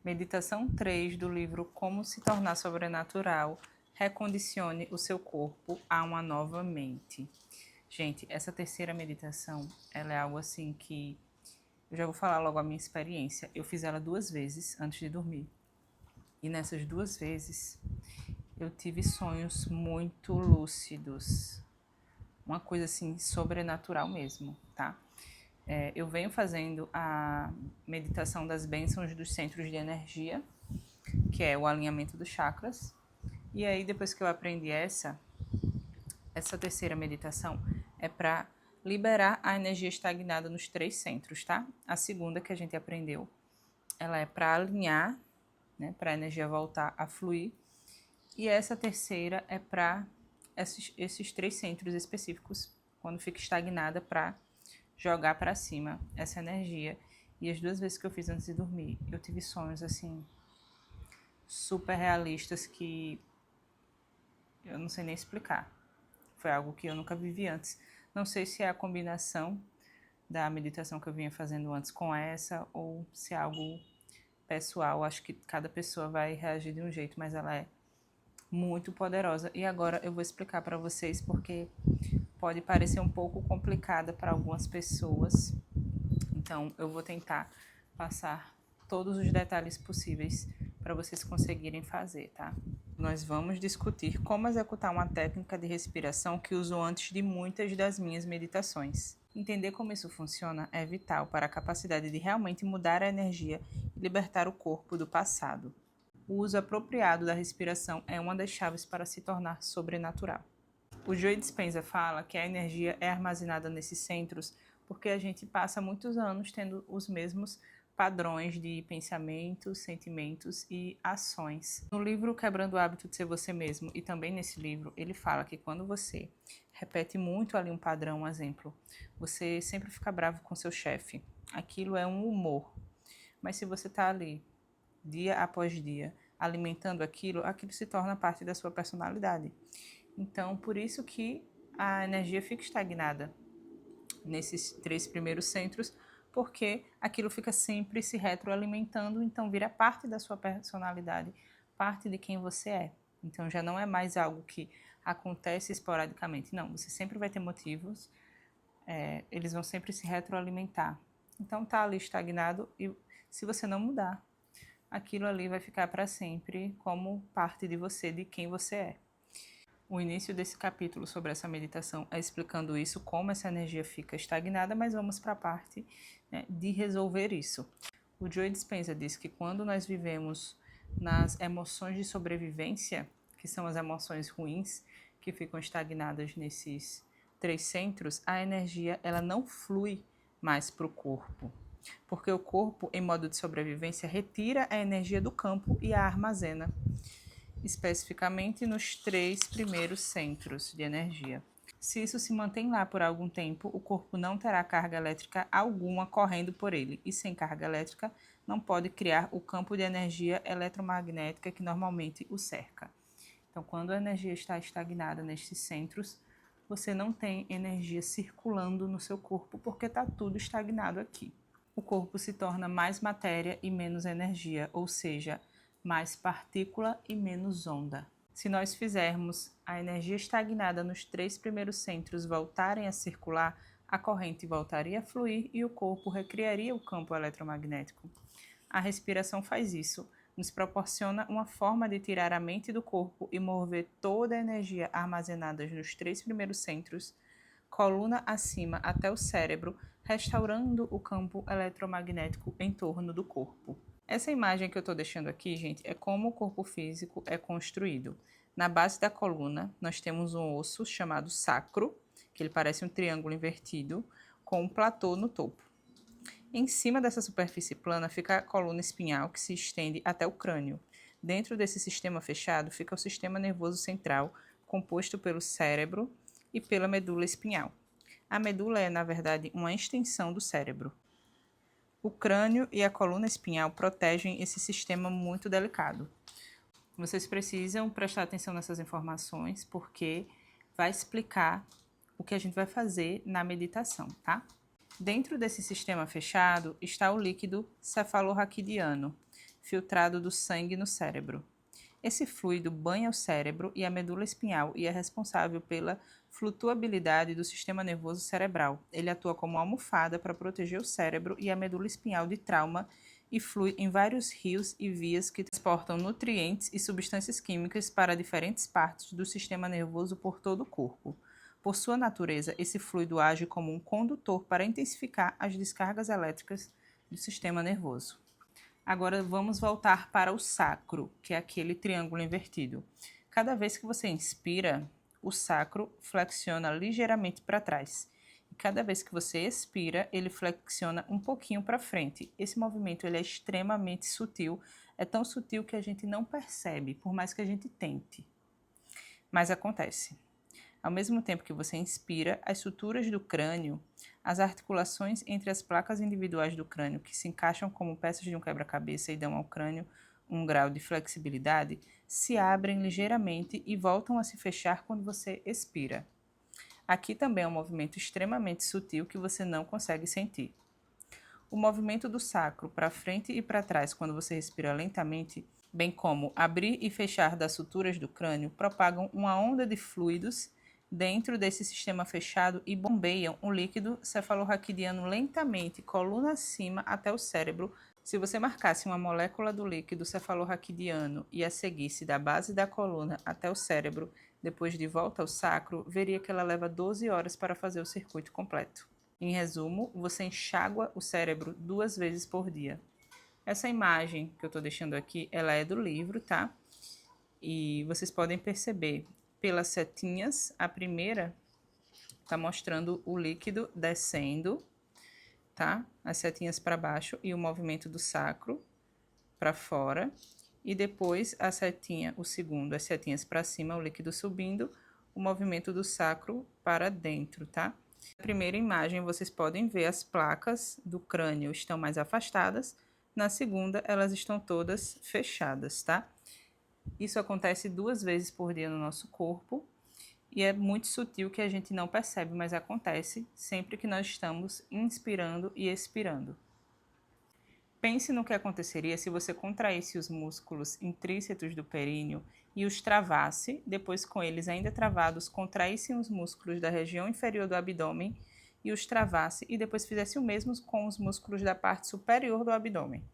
Meditação 3 do livro Como se tornar sobrenatural, recondicione o seu corpo a uma nova mente. Gente, essa terceira meditação, ela é algo assim que eu já vou falar logo a minha experiência. Eu fiz ela 2 vezes antes de dormir. E nessas 2 vezes eu tive sonhos muito lúcidos. Uma coisa assim sobrenatural mesmo, tá? Eu venho fazendo a meditação das bênçãos dos centros de energia, que é o alinhamento dos chakras. E aí, depois que eu aprendi essa terceira meditação é para liberar a energia estagnada nos 3 centros, tá? A segunda que a gente aprendeu, ela é para alinhar, né, para a energia voltar a fluir. E essa terceira é para esses 3 centros específicos, quando fica estagnada, para jogar para cima essa energia. E as 2 vezes que eu fiz antes de dormir, eu tive sonhos assim super realistas que eu não sei nem explicar. Foi algo que eu nunca vivi antes. Não sei se é a combinação da meditação que eu vinha fazendo antes com essa, ou se é algo pessoal. Acho que cada pessoa vai reagir de um jeito, mas ela é muito poderosa. E agora eu vou explicar para vocês porque pode parecer um pouco complicada para algumas pessoas. Então eu vou tentar passar todos os detalhes possíveis para vocês conseguirem fazer, tá? Nós vamos discutir como executar uma técnica de respiração que uso antes de muitas das minhas meditações. Entender como isso funciona é vital para a capacidade de realmente mudar a energia e libertar o corpo do passado. O uso apropriado da respiração é uma das chaves para se tornar sobrenatural. O Joe Dispenza fala que a energia é armazenada nesses centros porque a gente passa muitos anos tendo os mesmos padrões de pensamentos, sentimentos e ações. No livro Quebrando o Hábito de Ser Você Mesmo, e também nesse livro, ele fala que quando você repete muito ali um padrão, um exemplo, você sempre fica bravo com seu chefe. Aquilo é um humor. Mas se você está ali, dia após dia, alimentando aquilo, aquilo se torna parte da sua personalidade. Então, por isso que a energia fica estagnada nesses 3 primeiros centros, porque aquilo fica sempre se retroalimentando, então vira parte da sua personalidade, parte de quem você é. Então já não é mais algo que acontece esporadicamente, não, você sempre vai ter motivos, eles vão sempre se retroalimentar. Então tá ali estagnado e se você não mudar, aquilo ali vai ficar para sempre como parte de você, de quem você é. O início desse capítulo sobre essa meditação é explicando isso, como essa energia fica estagnada, mas vamos para a parte, né, de resolver isso. O Joe Dispenza diz que quando nós vivemos nas emoções de sobrevivência, que são as emoções ruins, que ficam estagnadas nesses 3 centros, a energia ela não flui mais para o corpo. Porque o corpo, em modo de sobrevivência, retira a energia do campo e a armazena, especificamente nos 3 primeiros centros de energia. Se isso se mantém lá por algum tempo, o corpo não terá carga elétrica alguma correndo por ele, e sem carga elétrica não pode criar o campo de energia eletromagnética que normalmente o cerca. Então, quando a energia está estagnada nestes centros, você não tem energia circulando no seu corpo porque está tudo estagnado aqui. O corpo se torna mais matéria e menos energia, ou seja, mais partícula e menos onda. Se nós fizermos a energia estagnada nos 3 primeiros centros voltarem a circular, a corrente voltaria a fluir e o corpo recriaria o campo eletromagnético. A respiração faz isso, nos proporciona uma forma de tirar a mente do corpo e mover toda a energia armazenada nos 3 primeiros centros, coluna acima até o cérebro, restaurando o campo eletromagnético em torno do corpo. Essa imagem que eu estou deixando aqui, gente, é como o corpo físico é construído. Na base da coluna, nós temos um osso chamado sacro, que ele parece um triângulo invertido, com um platô no topo. Em cima dessa superfície plana fica a coluna espinhal, que se estende até o crânio. Dentro desse sistema fechado fica o sistema nervoso central, composto pelo cérebro e pela medula espinhal. A medula é, na verdade, uma extensão do cérebro. O crânio e a coluna espinhal protegem esse sistema muito delicado. Vocês precisam prestar atenção nessas informações porque vai explicar o que a gente vai fazer na meditação, tá? Dentro desse sistema fechado está o líquido cefalorraquidiano, filtrado do sangue no cérebro. Esse fluido banha o cérebro e a medula espinhal e é responsável pela flutuabilidade do sistema nervoso cerebral. Ele atua como almofada para proteger o cérebro e a medula espinhal de trauma e flui em vários rios e vias que transportam nutrientes e substâncias químicas para diferentes partes do sistema nervoso por todo o corpo. Por sua natureza, esse fluido age como um condutor para intensificar as descargas elétricas do sistema nervoso. Agora vamos voltar para o sacro, que é aquele triângulo invertido. Cada vez que você inspira, o sacro flexiona ligeiramente para trás. E cada vez que você expira, ele flexiona um pouquinho para frente. Esse movimento ele é extremamente sutil, é tão sutil que a gente não percebe, por mais que a gente tente. Mas acontece. Ao mesmo tempo que você inspira, as suturas do crânio, as articulações entre as placas individuais do crânio, que se encaixam como peças de um quebra-cabeça e dão ao crânio um grau de flexibilidade, se abrem ligeiramente e voltam a se fechar quando você expira. Aqui também é um movimento extremamente sutil que você não consegue sentir. O movimento do sacro para frente e para trás quando você respira lentamente, bem como abrir e fechar das suturas do crânio, propagam uma onda de fluidos dentro desse sistema fechado e bombeiam o líquido cefalorraquidiano lentamente, coluna acima, até o cérebro. Se você marcasse uma molécula do líquido cefalorraquidiano e a seguisse da base da coluna até o cérebro, depois de volta ao sacro, veria que ela leva 12 horas para fazer o circuito completo. Em resumo, você enxágua o cérebro 2 vezes por dia. Essa imagem que eu estou deixando aqui, ela é do livro, tá? E vocês podem perceber pelas setinhas, a primeira está mostrando o líquido descendo, tá? As setinhas para baixo e o movimento do sacro para fora. E depois a setinha, o segundo, as setinhas para cima, o líquido subindo, o movimento do sacro para dentro, tá? Na primeira imagem, vocês podem ver as placas do crânio estão mais afastadas. Na segunda, elas estão todas fechadas, tá? Isso acontece 2 vezes por dia no nosso corpo e é muito sutil que a gente não percebe, mas acontece sempre que nós estamos inspirando e expirando. Pense no que aconteceria se você contraísse os músculos intrínsecos do períneo e os travasse, depois com eles ainda travados, contraísse os músculos da região inferior do abdômen e os travasse e depois fizesse o mesmo com os músculos da parte superior do abdômen.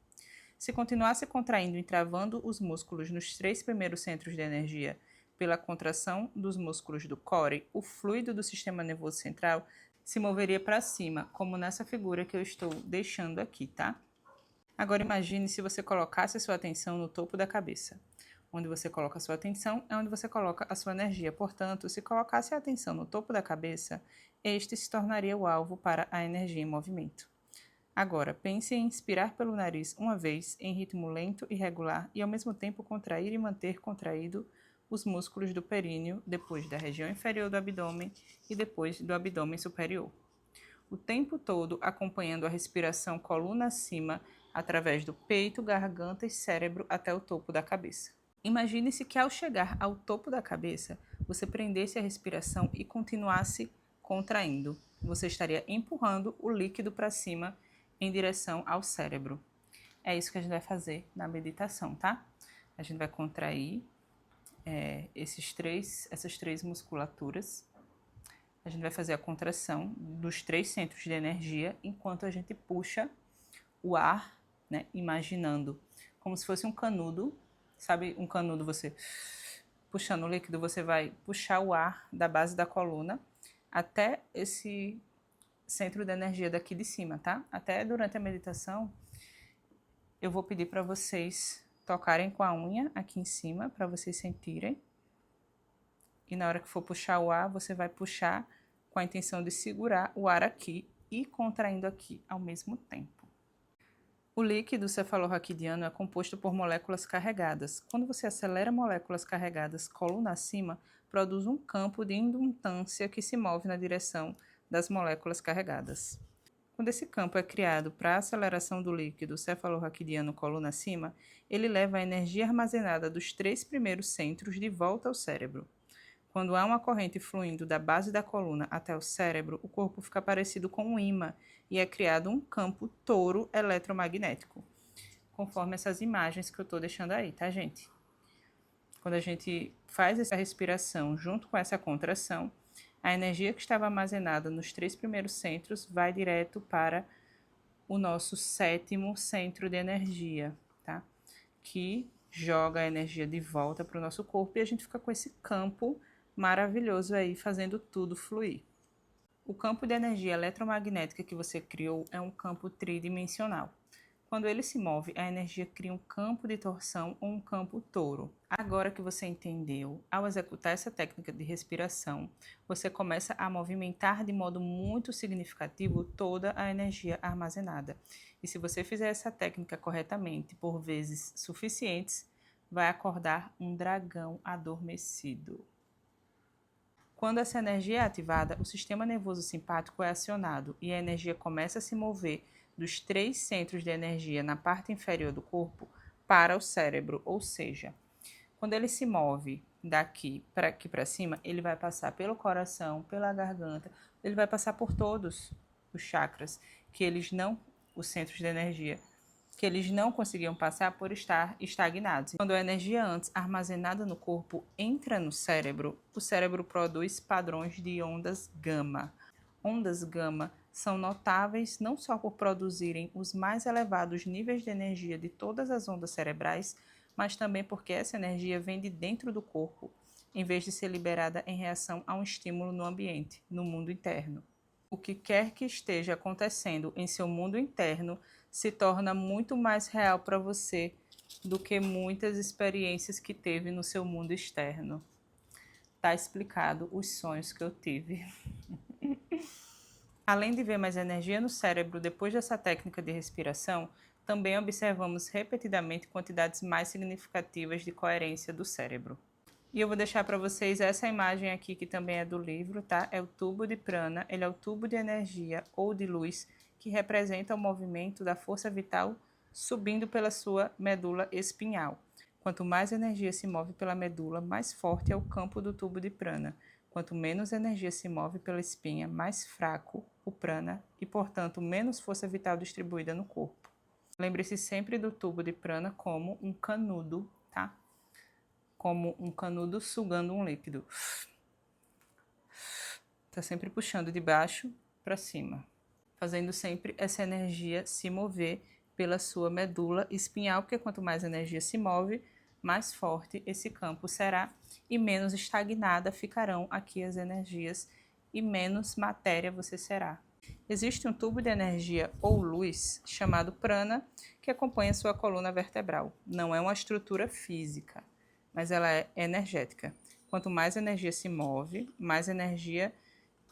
Se continuasse contraindo e travando os músculos nos 3 primeiros centros de energia pela contração dos músculos do core, o fluido do sistema nervoso central se moveria para cima, como nessa figura que eu estou deixando aqui, tá? Agora imagine se você colocasse a sua atenção no topo da cabeça. Onde você coloca a sua atenção é onde você coloca a sua energia. Portanto, se colocasse a atenção no topo da cabeça, este se tornaria o alvo para a energia em movimento. Agora, pense em inspirar pelo nariz uma vez, em ritmo lento e regular, e ao mesmo tempo contrair e manter contraído os músculos do períneo, depois da região inferior do abdômen e depois do abdômen superior. O tempo todo acompanhando a respiração coluna acima, através do peito, garganta e cérebro até o topo da cabeça. Imagine-se que ao chegar ao topo da cabeça, você prendesse a respiração e continuasse contraindo. Você estaria empurrando o líquido para cima em direção ao cérebro. É isso que a gente vai fazer na meditação, tá? A gente vai contrair essas três musculaturas. A gente vai fazer a contração dos 3 centros de energia enquanto a gente puxa o ar, né? Imaginando como se fosse um canudo. Sabe um canudo, você puxando o líquido, você vai puxar o ar da base da coluna até esse centro de energia daqui de cima, tá? Até durante a meditação, eu vou pedir para vocês tocarem com a unha aqui em cima, para vocês sentirem. E na hora que for puxar o ar, você vai puxar com a intenção de segurar o ar aqui e contraindo aqui ao mesmo tempo. O líquido cefalorraquidiano é composto por moléculas carregadas. Quando você acelera moléculas carregadas coluna acima, produz um campo de indutância que se move na direção das moléculas carregadas. Quando esse campo é criado para a aceleração do líquido cefalorraquidiano coluna acima, ele leva a energia armazenada dos 3 primeiros centros de volta ao cérebro. Quando há uma corrente fluindo da base da coluna até o cérebro, o corpo fica parecido com um ímã e é criado um campo touro eletromagnético. conforme essas imagens que eu tô deixando aí, tá, gente? Quando a gente faz essa respiração junto com essa contração, a energia que estava armazenada nos 3 primeiros centros vai direto para o nosso 7º centro de energia, tá? Que joga a energia de volta para o nosso corpo e a gente fica com esse campo maravilhoso aí, fazendo tudo fluir. O campo de energia eletromagnética que você criou é um campo tridimensional. Quando ele se move, a energia cria um campo de torção ou um campo touro. Agora que você entendeu, ao executar essa técnica de respiração, você começa a movimentar de modo muito significativo toda a energia armazenada. E se você fizer essa técnica corretamente por vezes suficientes, vai acordar um dragão adormecido. Quando essa energia é ativada, o sistema nervoso simpático é acionado e a energia começa a se mover dos 3 centros de energia na parte inferior do corpo para o cérebro, ou seja, quando ele se move daqui para cima, ele vai passar pelo coração, pela garganta, ele vai passar por todos os chakras, os centros de energia, que eles não conseguiam passar por estar estagnados. Quando a energia antes armazenada no corpo entra no cérebro, o cérebro produz padrões de ondas gama. Ondas gama são notáveis não só por produzirem os mais elevados níveis de energia de todas as ondas cerebrais, mas também porque essa energia vem de dentro do corpo, em vez de ser liberada em reação a um estímulo no ambiente, no mundo interno. O que quer que esteja acontecendo em seu mundo interno se torna muito mais real para você do que muitas experiências que teve no seu mundo externo. Tá explicado os sonhos que eu tive. Além de ver mais energia no cérebro depois dessa técnica de respiração, também observamos repetidamente quantidades mais significativas de coerência do cérebro. E eu vou deixar para vocês essa imagem aqui, que também é do livro, tá? É o tubo de prana, ele é o tubo de energia ou de luz que representa o movimento da força vital subindo pela sua medula espinhal. Quanto mais energia se move pela medula, mais forte é o campo do tubo de prana. Quanto menos energia se move pela espinha, mais fraco o prana e, portanto, menos força vital distribuída no corpo. Lembre-se sempre do tubo de prana como um canudo, tá? Como um canudo sugando um líquido. Tá sempre puxando de baixo para cima, fazendo sempre essa energia se mover pela sua medula espinhal, porque quanto mais energia se move, mais forte esse campo será e menos estagnada ficarão aqui as energias e menos matéria você será. Existe um tubo de energia ou luz chamado prana que acompanha sua coluna vertebral. Não é uma estrutura física, mas ela é energética. Quanto mais energia se move, mais energia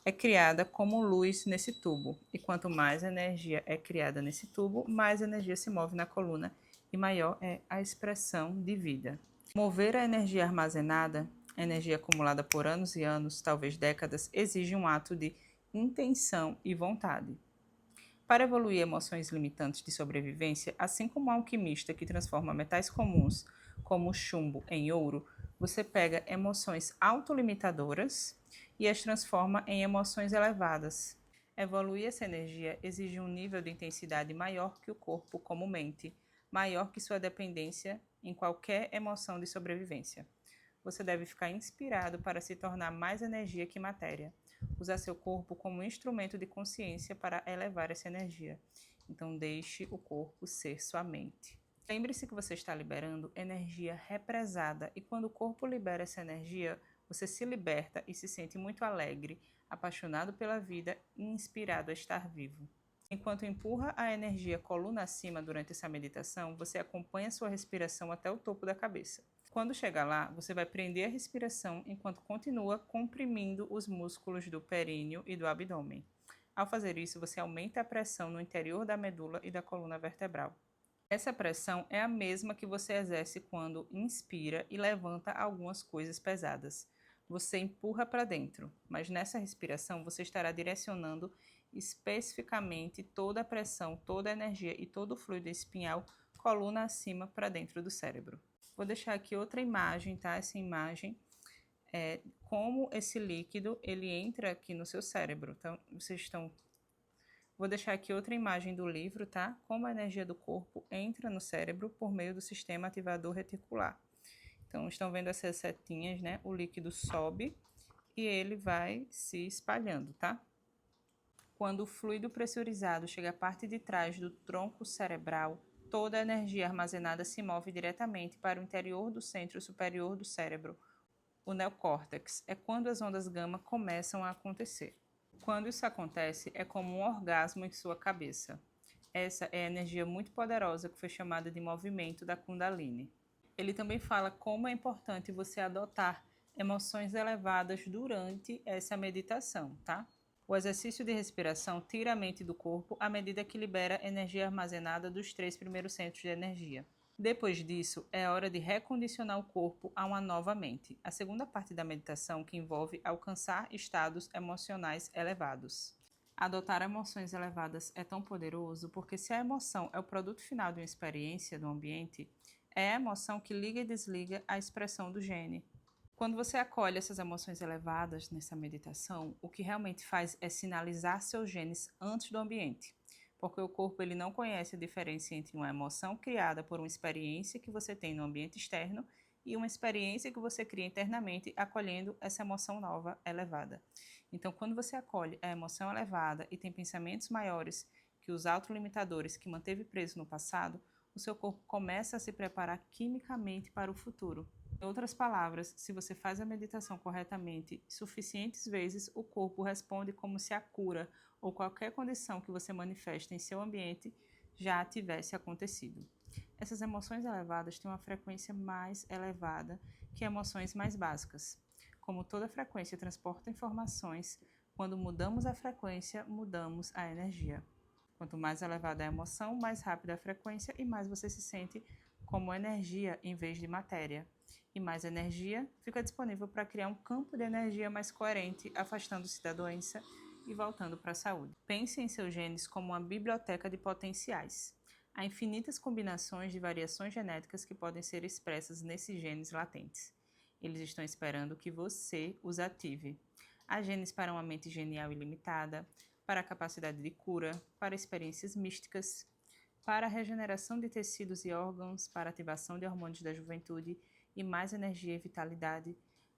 é criada como luz nesse tubo. E quanto mais energia é criada nesse tubo, mais energia se move na coluna e maior é a expressão de vida. Mover a energia armazenada, a energia acumulada por anos e anos, talvez décadas, exige um ato de intenção e vontade. Para evoluir emoções limitantes de sobrevivência, assim como o alquimista que transforma metais comuns, como o chumbo, em ouro, você pega emoções autolimitadoras e as transforma em emoções elevadas. Evoluir essa energia exige um nível de intensidade maior que o corpo comumente, maior que sua dependência em qualquer emoção de sobrevivência. Você deve ficar inspirado para se tornar mais energia que matéria. Usar seu corpo como instrumento de consciência para elevar essa energia. Então, deixe o corpo ser sua mente. Lembre-se que você está liberando energia represada e quando o corpo libera essa energia, você se liberta e se sente muito alegre, apaixonado pela vida e inspirado a estar vivo. Enquanto empurra a energia coluna acima durante essa meditação, você acompanha sua respiração até o topo da cabeça. Quando chegar lá, você vai prender a respiração enquanto continua comprimindo os músculos do períneo e do abdômen. Ao fazer isso, você aumenta a pressão no interior da medula e da coluna vertebral. Essa pressão é a mesma que você exerce quando inspira e levanta algumas coisas pesadas. Você empurra para dentro, mas nessa respiração você estará direcionando especificamente toda a pressão, toda a energia e todo o fluido espinhal coluna acima para dentro do cérebro. Vou deixar aqui outra imagem, tá? Essa imagem é como esse líquido ele entra aqui no seu cérebro. Então, vocês estão Vou deixar aqui outra imagem do livro, tá? Como a energia do corpo entra no cérebro por meio do sistema ativador reticular. Então, estão vendo essas setinhas, né? O líquido sobe e ele vai se espalhando, tá? Quando o fluido pressurizado chega à parte de trás do tronco cerebral, toda a energia armazenada se move diretamente para o interior do centro superior do cérebro, o neocórtex. É quando as ondas gama começam a acontecer. Quando isso acontece, é como um orgasmo em sua cabeça. Essa é a energia muito poderosa que foi chamada de movimento da Kundalini. Ele também fala como é importante você adotar emoções elevadas durante essa meditação, tá? O exercício de respiração tira a mente do corpo à medida que libera energia armazenada dos 3 primeiros centros de energia. Depois disso, é hora de recondicionar o corpo a uma nova mente. A segunda parte da meditação que envolve alcançar estados emocionais elevados. Adotar emoções elevadas é tão poderoso porque se a emoção é o produto final de uma experiência do ambiente, é a emoção que liga e desliga a expressão do gene. Quando você acolhe essas emoções elevadas nessa meditação, o que realmente faz é sinalizar seus genes antes do ambiente, porque o corpo ele não conhece a diferença entre uma emoção criada por uma experiência que você tem no ambiente externo e uma experiência que você cria internamente acolhendo essa emoção nova elevada. Então, quando você acolhe a emoção elevada e tem pensamentos maiores que os autolimitadores que manteve preso no passado, o seu corpo começa a se preparar quimicamente para o futuro. Em outras palavras, se você faz a meditação corretamente suficientes vezes, o corpo responde como se a cura ou qualquer condição que você manifesta em seu ambiente já tivesse acontecido. Essas emoções elevadas têm uma frequência mais elevada que emoções mais básicas. Como toda frequência transporta informações, quando mudamos a frequência, mudamos a energia. Quanto mais elevada a emoção, mais rápida a frequência e mais você se sente como energia em vez de matéria. E mais energia fica disponível para criar um campo de energia mais coerente, afastando-se da doença e voltando para a saúde. Pense em seus genes como uma biblioteca de potenciais. Há infinitas combinações de variações genéticas que podem ser expressas nesses genes latentes. Eles estão esperando que você os ative. Há genes para uma mente genial ilimitada, para a capacidade de cura, para experiências místicas, para a regeneração de tecidos e órgãos, para a ativação de hormônios da juventude e mais energia e vitalidade,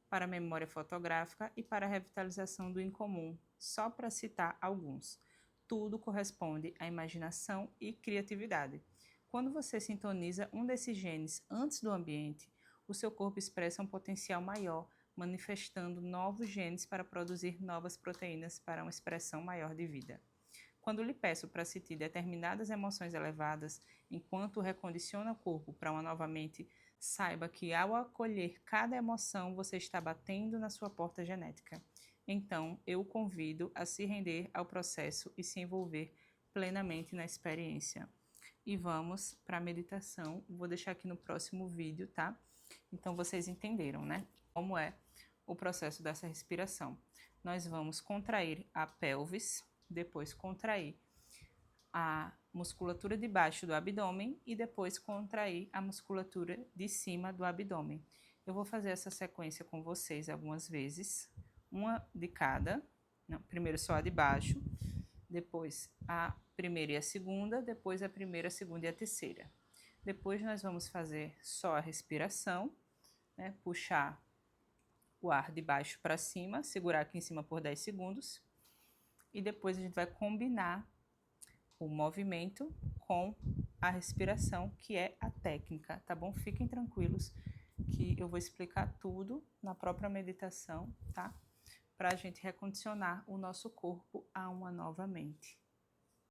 para a memória fotográfica e para a revitalização do incomum, só para citar alguns. Tudo corresponde à imaginação e criatividade. Quando você sintoniza um desses genes antes do ambiente, o seu corpo expressa um potencial maior, manifestando novos genes para produzir novas proteínas para uma expressão maior de vida. Quando lhe peço para sentir determinadas emoções elevadas, enquanto recondiciona o corpo para uma nova mente, saiba que ao acolher cada emoção, você está batendo na sua porta genética. Então, eu o convido a se render ao processo e se envolver plenamente na experiência. E vamos para a meditação. Vou deixar aqui no próximo vídeo, tá? Então, vocês entenderam, né? Como é o processo dessa respiração. Nós vamos contrair a pelvis, depois contrair a musculatura de baixo do abdômen e depois contrair a musculatura de cima do abdômen. Eu vou fazer essa sequência com vocês algumas vezes, uma de cada. Não, primeiro só a de baixo, depois a primeira e a segunda, depois a primeira, a segunda e a terceira. Depois nós vamos fazer só a respiração, né? Puxar o ar de baixo para cima, segurar aqui em cima por 10 segundos. E depois a gente vai combinar o movimento com a respiração, que é a técnica, tá bom? Fiquem tranquilos que eu vou explicar tudo na própria meditação, tá? Para a gente recondicionar o nosso corpo a uma nova mente.